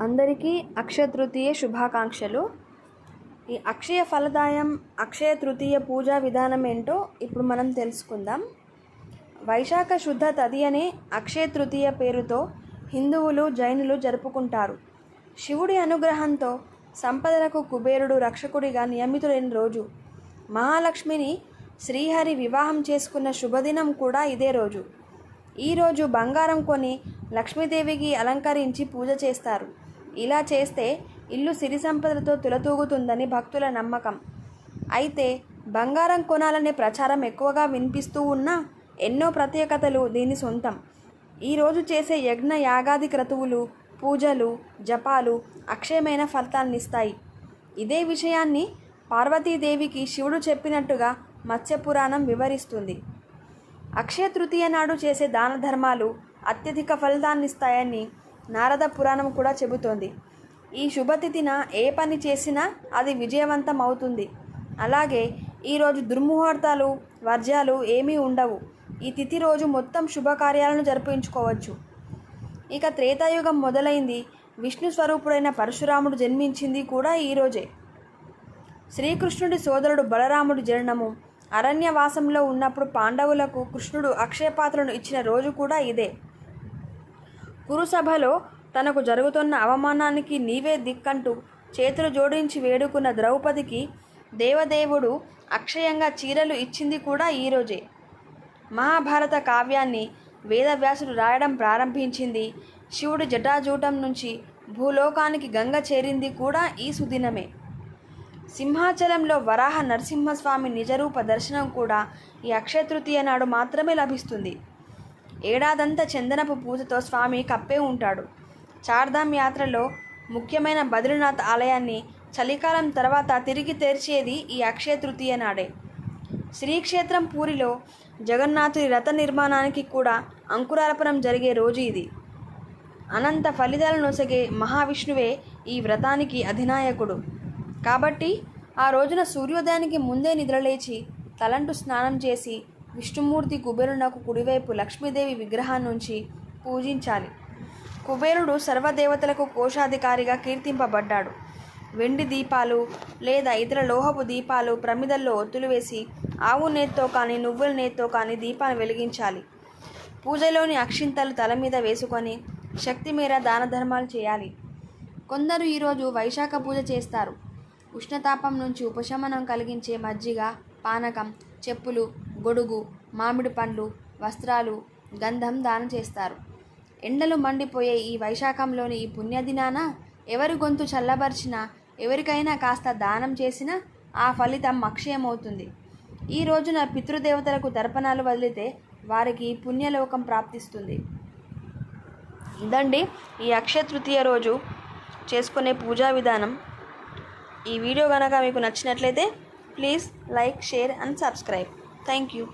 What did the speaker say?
అందరికీ అక్షయ తృతీయ శుభాకాంక్షలు. ఈ అక్షయ ఫలదాయం అక్షయ తృతీయ పూజా విధానం ఏంటో ఇప్పుడు మనం తెలుసుకుందాం. వైశాఖ శుద్ధ తదియనే అక్షయ తృతీయ పేరుతో హిందువులు, జైనులు జరుపుకుంటారు. శివుడి అనుగ్రహంతో సంపదలకు కుబేరుడు రక్షకుడిగా నియమితుడైన రోజు. మహాలక్ష్మిని శ్రీహరి వివాహం చేసుకున్న శుభదినం కూడా ఇదే రోజు. ఈరోజు బంగారం కొని లక్ష్మీదేవికి అలంకరించి పూజ చేస్తారు. ఇలా చేస్తే ఇల్లు సిరి సంపదలతో తులతూగుతుందని భక్తుల నమ్మకం. అయితే బంగారం కొనాలనే ప్రచారం ఎక్కువగా వినిపిస్తూ ఉన్నా ఎన్నో ప్రత్యేకతలు దీని సొంతం. ఈరోజు చేసే యజ్ఞ యాగాది క్రతువులు, పూజలు, జపాలు అక్షయమైన ఫలితాన్నిస్తాయి. ఇదే విషయాన్ని పార్వతీదేవికి శివుడు చెప్పినట్టుగా మత్స్యపురాణం వివరిస్తుంది. అక్షయ తృతీయ నాడు చేసే దాన ధర్మాలు అత్యధిక ఫలితాన్నిస్తాయని నారద పురాణం కూడా చెబుతోంది. ఈ శుభతిథిన ఏ పని చేసినా అది విజయవంతం అవుతుంది. అలాగే ఈరోజు దుర్ముహూర్తాలు, వర్జ్యాలు ఏమీ ఉండవు. ఈ తిథి రోజు మొత్తం శుభకార్యాలను జరిపించుకోవచ్చు. ఇక త్రేతాయుగం మొదలైంది. విష్ణు స్వరూపుడైన పరశురాముడు జన్మించింది కూడా ఈరోజే. శ్రీకృష్ణుడి సోదరుడు బలరాముడి జననము, అరణ్యవాసంలో ఉన్నప్పుడు పాండవులకు కృష్ణుడు అక్షయపాత్రను ఇచ్చిన రోజు కూడా ఇదే. కురుసభలో తనకు జరుగుతున్న అవమానానికి నీవే దిక్కంటూ చేతులు జోడించి వేడుకున్న ద్రౌపదికి దేవదేవుడు అక్షయంగా చీరలు ఇచ్చింది కూడా ఈరోజే. మహాభారత కావ్యాన్ని వేదవ్యాసుడు రాయడం ప్రారంభించింది. శివుడి జటాజూటం నుంచి భూలోకానికి గంగ చేరింది కూడా ఈ సుదినమే. సింహాచలంలో వరాహ నరసింహస్వామి నిజరూప దర్శనం కూడా ఈ అక్షయ తృతీయ నాడు మాత్రమే లభిస్తుంది. ఏడాదంతా చందనపు పూజతో స్వామి కప్పే ఉంటాడు. చార్ధామ్ యాత్రలో ముఖ్యమైన బద్రీనాథ్ ఆలయాన్ని చలికాలం తర్వాత తిరిగి తెరిచేది ఈ అక్షయ తృతీయ నాడే. శ్రీక్షేత్రం పూరిలో జగన్నాథుడి రథ నిర్మాణానికి కూడా అంకురార్పణం జరిగే రోజు ఇది. అనంత ఫలితాలు నొసగే మహావిష్ణువే ఈ వ్రతానికి అధినాయకుడు. కాబట్టి ఆ రోజున సూర్యోదయానికి ముందే నిద్రలేచి తలంటు స్నానం చేసి విష్ణుమూర్తి కుబేరునకు కుడివైపు లక్ష్మీదేవి విగ్రహాన్నుంచి పూజించాలి. కుబేరుడు సర్వదేవతలకు కోశాధికారిగా కీర్తింపబడ్డాడు. వెండి దీపాలు లేదా ఇతర లోహపు దీపాలు ప్రమిదల్లో ఒత్తులు వేసి ఆవు నేత్తో కానీ నువ్వుల నేత్తో కానీ దీపాన్ని వెలిగించాలి. పూజలోని అక్షింతలు తల మీద వేసుకొని శక్తి మేర దాన ధర్మాలు చేయాలి. కొందరు ఈరోజు వైశాఖ పూజ చేస్తారు. ఉష్ణతాపం నుంచి ఉపశమనం కలిగించే మజ్జిగ, పానకం, చెప్పులు, గొడుగు, మామిడి పండ్లు, వస్త్రాలు, గంధం దానం చేస్తారు. ఎండలు మండిపోయే ఈ వైశాఖంలోని ఈ పుణ్యదినాన ఎవరి గొంతు చల్లబరిచినా, ఎవరికైనా కాస్త దానం చేసినా ఆ ఫలితం అక్షయమవుతుంది. ఈ రోజున పితృదేవతలకు తర్పణాలు వదిలితే వారికి పుణ్యలోకం ప్రాప్తిస్తుంది. ఇదండి ఈ అక్షయ తృతీయ రోజు చేసుకునే పూజా విధానం. ఈ వీడియో కనుక మీకు నచ్చినట్లయితే please like, share and subscribe. Thank you.